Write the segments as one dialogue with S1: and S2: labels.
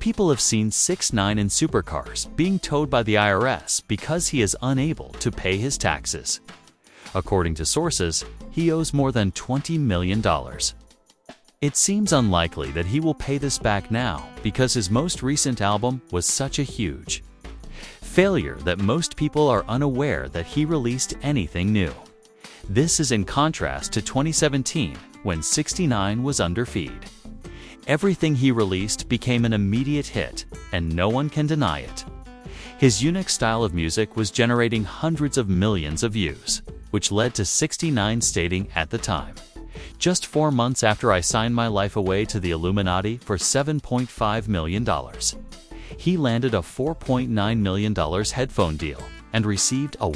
S1: People have seen 6ix9ine in supercars being towed by the IRS because he is unable to pay his taxes. According to sources, he owes more than $20 million. It seems unlikely that he will pay this back now because his most recent album was such a huge failure that most people are unaware that he released anything new. This is in contrast to 2017 when 6ix9ine was under feed. Everything he released became an immediate hit, and no one can deny it. His unique style of music was generating hundreds of millions of views, which led to 6ix9ine stating at the time, "Just 4 months after I signed my life away to the Illuminati for $7.5 million. He landed a $4.9 million headphone deal and received a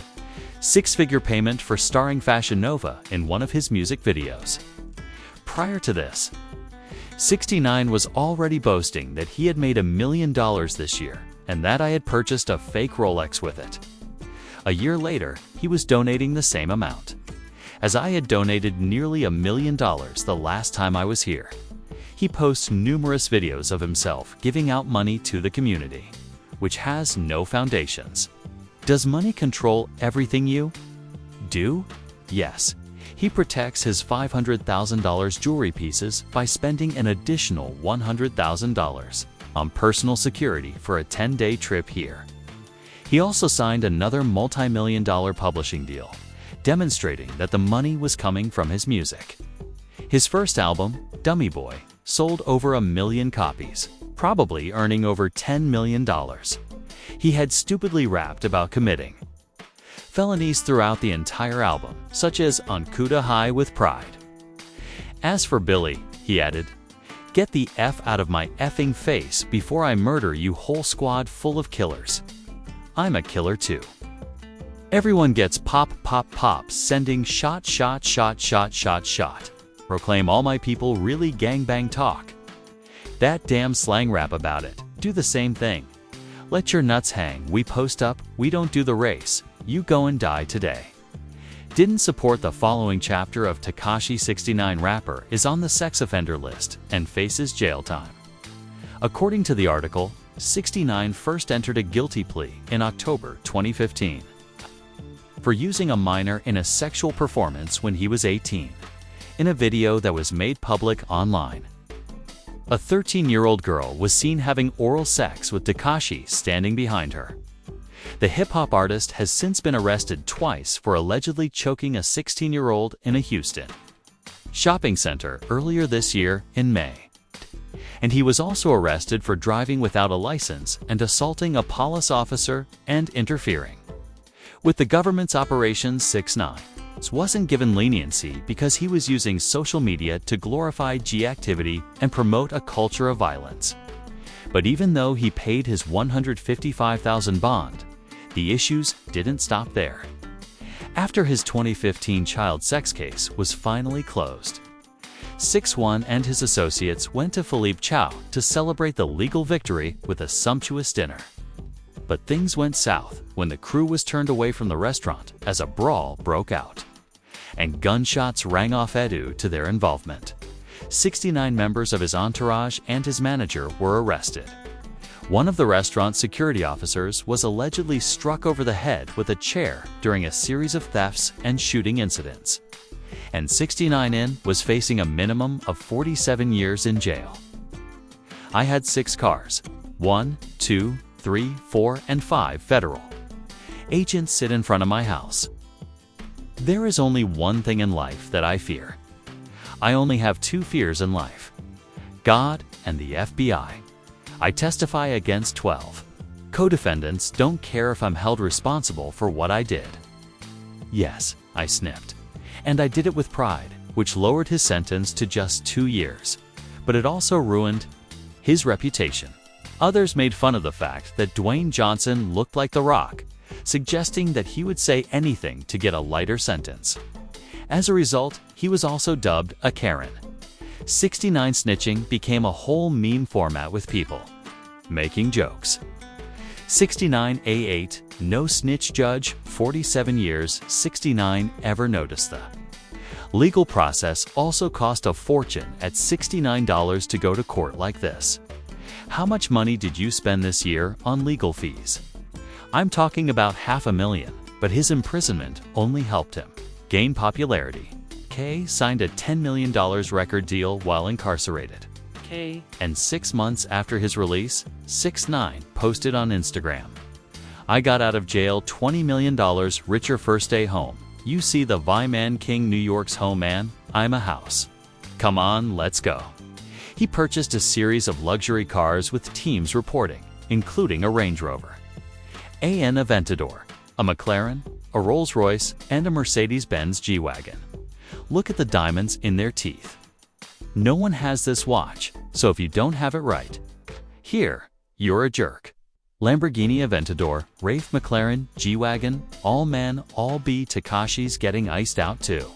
S1: six-figure payment for starring Fashion Nova in one of his music videos." Prior to this, 6ix9ine was already boasting that he had made $1 million this year and that I had purchased a fake Rolex with it. A year later, he was donating the same amount, as I had donated nearly $1 million the last time I was here. He posts numerous videos of himself giving out money to the community, which has no foundations. Does money control everything you do? Yes. He protects his $500,000 jewelry pieces by spending an additional $100,000 on personal security for a 10-day trip here. He also signed another multi-million-dollar publishing deal, demonstrating that the money was coming from his music. His first album, Dummy Boy, sold over 1 million copies, probably earning over $10 million. He had stupidly rapped about committing felonies throughout the entire album, such as On Kuda High with Pride. As for Billy, he added, "Get the F out of my effing face before I murder you whole squad full of killers. I'm a killer too." Everyone gets pop, pop, pop, sending shot, shot, shot, shot, shot, shot. Proclaim all my people really gangbang talk. That damn slang rap about it. Do the same thing. Let your nuts hang, we post up, we don't do the race. You go and die today. Didn't support the following chapter of Tekashi 6ix9ine rapper is on the sex offender list and faces jail time. According to the article, 6ix9ine first entered a guilty plea in October 2015 for using a minor in a sexual performance when he was 18, in a video that was made public online. A 13-year-old girl was seen having oral sex with Tekashi standing behind her. The hip-hop artist has since been arrested twice for allegedly choking a 16-year-old in a Houston shopping center earlier this year in May. And he was also arrested for driving without a license and assaulting a police officer and interfering with the government's Operation 6ix9ine wasn't given leniency because he was using social media to glorify G activity and promote a culture of violence. But even though he paid his $155,000 bond, the issues didn't stop there. After his 2015 child sex case was finally closed, 6ix9ine and his associates went to Philippe Chow to celebrate the legal victory with a sumptuous dinner. But things went south when the crew was turned away from the restaurant as a brawl broke out, and gunshots rang off due to their involvement. 6ix9ine members of his entourage and his manager were arrested. One of the restaurant security officers was allegedly struck over the head with a chair during a series of thefts and shooting incidents. And 6ix9ine was facing a minimum of 47 years in jail. I had 6 cars, 1, 2, 3, 4, and 5 federal agents sit in front of my house. There is only one thing in life that I fear. I only have 2 fears in life: God and the FBI. I testify against 12 co-defendants. Don't care if I'm held responsible for what I did. Yes, I snipped. And I did it with pride, which lowered his sentence to just 2 years. But it also ruined his reputation. Others made fun of the fact that Dwayne Johnson looked like The Rock, suggesting that he would say anything to get a lighter sentence. As a result, he was also dubbed a Karen. 6ix9ine snitching became a whole meme format with people making jokes. 6ix9ine A8, no snitch judge, 47 years. 6ix9ine ever noticed the legal process also cost a fortune at $69 to go to court like this. How much money did you spend this year on legal fees? I'm talking about $500,000, but his imprisonment only helped him gain popularity. K signed a $10 million record deal while incarcerated. And 6 months after his release, 6ix9ine posted on Instagram, "I got out of jail $20 million richer first day home. You see the Vi-Man King New York's home man? I'm a house. Come on, let's go." He purchased a series of luxury cars with teams reporting, including a Range Rover, an Aventador, a McLaren, a Rolls-Royce, and a Mercedes-Benz G-Wagon. Look at the diamonds in their teeth. No one has this watch, so if you don't have it right, here, you're a jerk. Lamborghini Aventador, Wraith McLaren, G-Wagon, all man, all be Takashi's getting iced out too.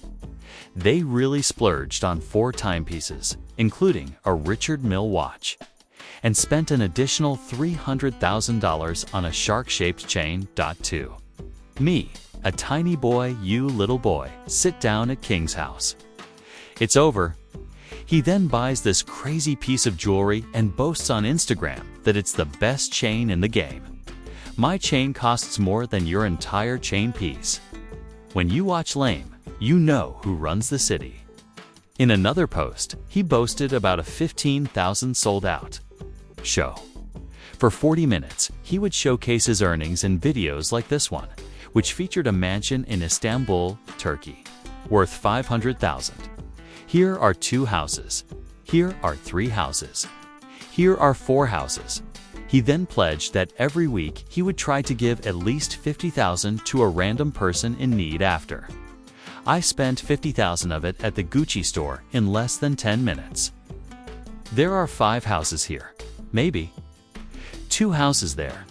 S1: They really splurged on 4 timepieces, including a Richard Mille watch, and spent an additional $300,000 on a shark-shaped chain. Too. Me, a tiny boy, you little boy, sit down at King's house. It's over. He then buys this crazy piece of jewelry and boasts on Instagram that it's the best chain in the game. My chain costs more than your entire chain piece. When you watch Lame, you know who runs the city. In another post, he boasted about a 15,000 sold-out show. For 40 minutes, he would showcase his earnings in videos like this one, which featured a mansion in Istanbul, Turkey, worth $500,000. Here are 2 houses. Here are 3 houses. Here are 4 houses. He then pledged that every week he would try to give at least $50,000 to a random person in need after. I spent $50,000 of it at the Gucci store in less than 10 minutes. There are 5 houses here. Maybe 2 houses there.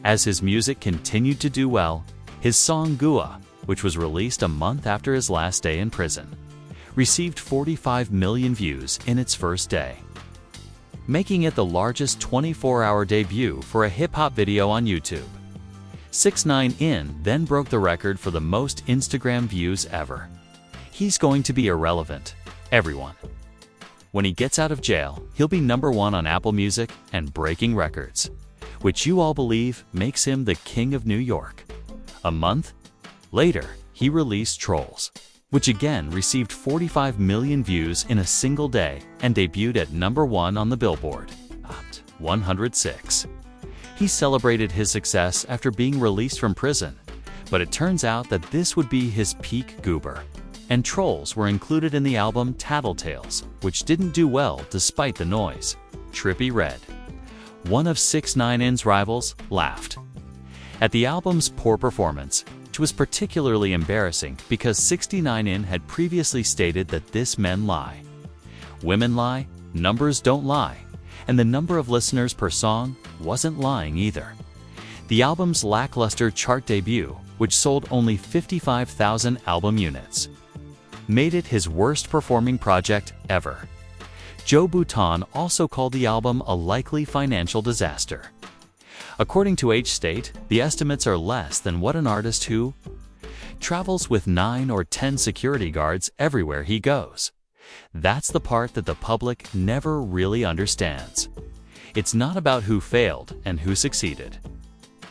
S1: As his music continued to do well, his song Gua, which was released a month after his last day in prison, received 45 million views in its first day, making it the largest 24-hour debut for a hip-hop video on YouTube. 6ix9ine then broke the record for the most Instagram views ever. He's going to be irrelevant, everyone. When he gets out of jail, he'll be #1 on Apple Music and breaking records, which you all believe makes him the king of New York. A month later, he released Trolls, which again received 45 million views in a single day and debuted at #1 on the Billboard Hot 106. He celebrated his success after being released from prison, but it turns out that this would be his peak goober, and Trolls were included in the album Tattletales, which didn't do well despite the noise. Trippie Redd, one of 6ix9ine's rivals, laughed at the album's poor performance, which was particularly embarrassing because 6ix9ine had previously stated that this men lie. Women lie, numbers don't lie, and the number of listeners per song wasn't lying either. The album's lackluster chart debut, which sold only 55,000 album units, made it his worst performing project ever. Joe Bouton also called the album a likely financial disaster. According to H-State, the estimates are less than what an artist who travels with 9 or 10 security guards everywhere he goes. That's the part that the public never really understands. It's not about who failed and who succeeded.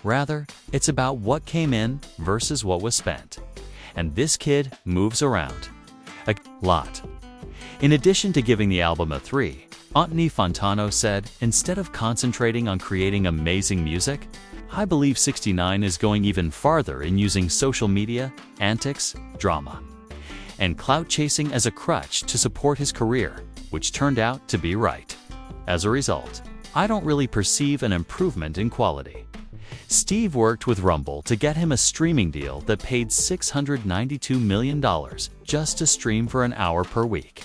S1: Rather, it's about what came in versus what was spent. And this kid moves around a lot. In addition to giving the album a 3, Anthony Fontano said, "Instead of concentrating on creating amazing music, I believe 6ix9ine is going even farther in using social media, antics, drama, and clout chasing as a crutch to support his career, which turned out to be right. As a result, I don't really perceive an improvement in quality." Steve worked with Rumble to get him a streaming deal that paid $692 million just to stream for an hour per week.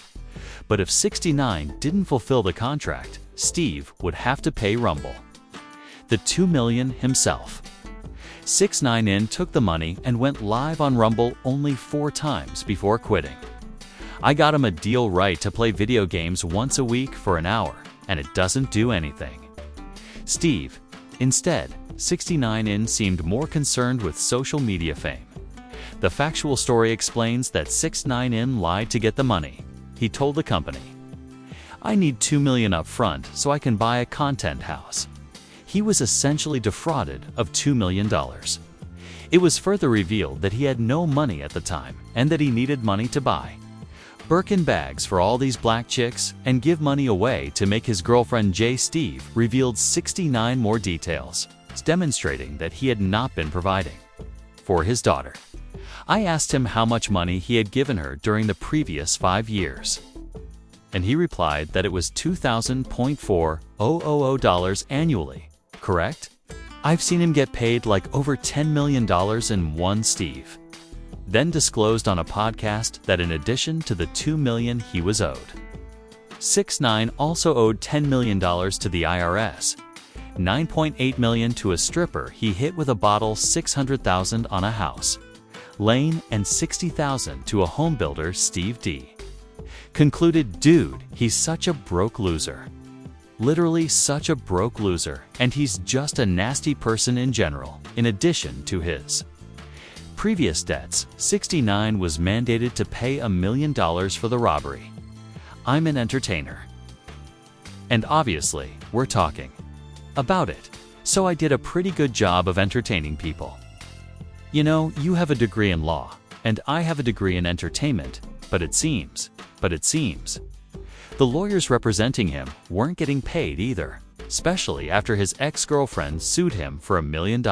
S1: But if 6ix9ine didn't fulfill the contract, Steve would have to pay Rumble the $2 million himself. 6ix9ine took the money and went live on Rumble only 4 times before quitting. "I got him a deal right to play video games once a week for an hour, and it doesn't do anything." Steve. Instead, 6ix9ine seemed more concerned with social media fame. The factual story explains that 6ix9ine lied to get the money. He told the company, I need $2 million up front so I can buy a content house. He was essentially defrauded of $2 million. It was further revealed that he had no money at the time and that he needed money to buy Birkin bags for all these black chicks and give money away to make his girlfriend J. Steve revealed 69 more details, demonstrating that he had not been providing for his daughter. I asked him how much money he had given her during the previous 5 years, and he replied that it was $2,000.4000 annually, correct? I've seen him get paid like over $10 million in one Steve. Then disclosed on a podcast that in addition to the $2 million he was owed, 6ix9ine also owed $10 million to the IRS, $9.8 million to a stripper he hit with a bottle, $600,000 on a house, Lane, and $60,000 to a home builder, Steve D. Concluded, dude, he's such a broke loser. Literally such a broke loser, and he's just a nasty person in general, in addition to his previous debts. 6ix9ine was mandated to pay $1 million for the robbery. I'm an entertainer, and obviously, we're talking about it, so I did a pretty good job of entertaining people. You know, you have a degree in law, and I have a degree in entertainment, but it seems the lawyers representing him weren't getting paid either, especially after his ex-girlfriend sued him for $1 million,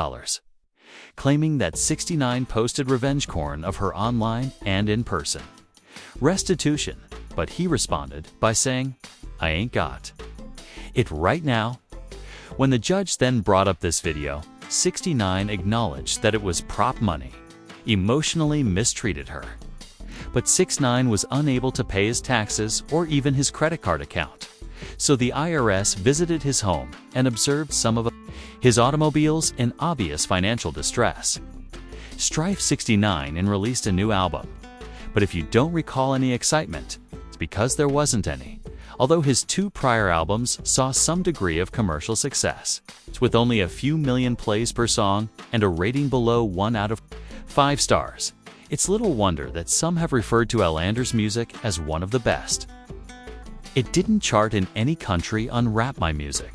S1: claiming that 6ix9ine posted revenge porn of her online and in person restitution, but he responded by saying, I ain't got it right now. When the judge then brought up this video, 6ix9ine acknowledged that it was prop money, emotionally mistreated her. But 6ix9ine was unable to pay his taxes or even his credit card account, so the IRS visited his home and observed some of his automobiles in obvious financial distress. Strife 6ix9ine and released a new album, but if you don't recall any excitement, it's because there wasn't any, although his 2 prior albums saw some degree of commercial success, with only a few million plays per song and a rating below 1 out of 5 stars. It's little wonder that some have referred to Lander's music as one of the best. It didn't chart in any country on Rap My Music,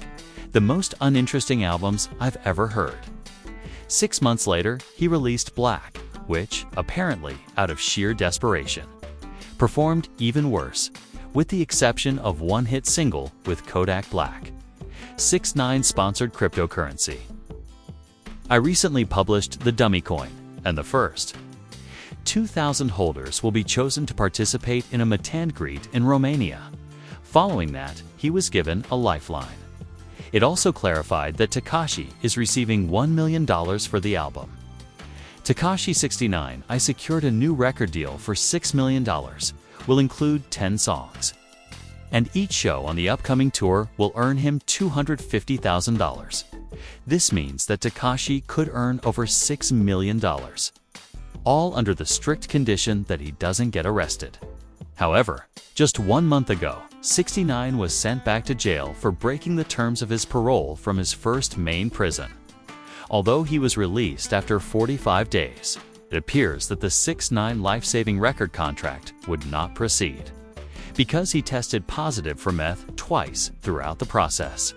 S1: the most uninteresting albums I've ever heard. 6 months later, he released Black, which, apparently out of sheer desperation, performed even worse, with the exception of one hit single with Kodak Black. 6ix9ine sponsored cryptocurrency. I recently published the dummy coin, and the first 2,000 holders will be chosen to participate in a meet and greet in Romania. Following that, he was given a lifeline. It also clarified that Tekashi is receiving $1 million for the album. Tekashi 6ix9ine, I secured a new record deal for $6 million, will include 10 songs. And each show on the upcoming tour will earn him $250,000. This means that Tekashi could earn over $6 million. All under the strict condition that he doesn't get arrested. However, just 1 month ago, 6ix9ine was sent back to jail for breaking the terms of his parole from his first Maine prison. Although he was released after 45 days, it appears that the 6ix9ine life-saving record contract would not proceed, because he tested positive for meth twice throughout the process.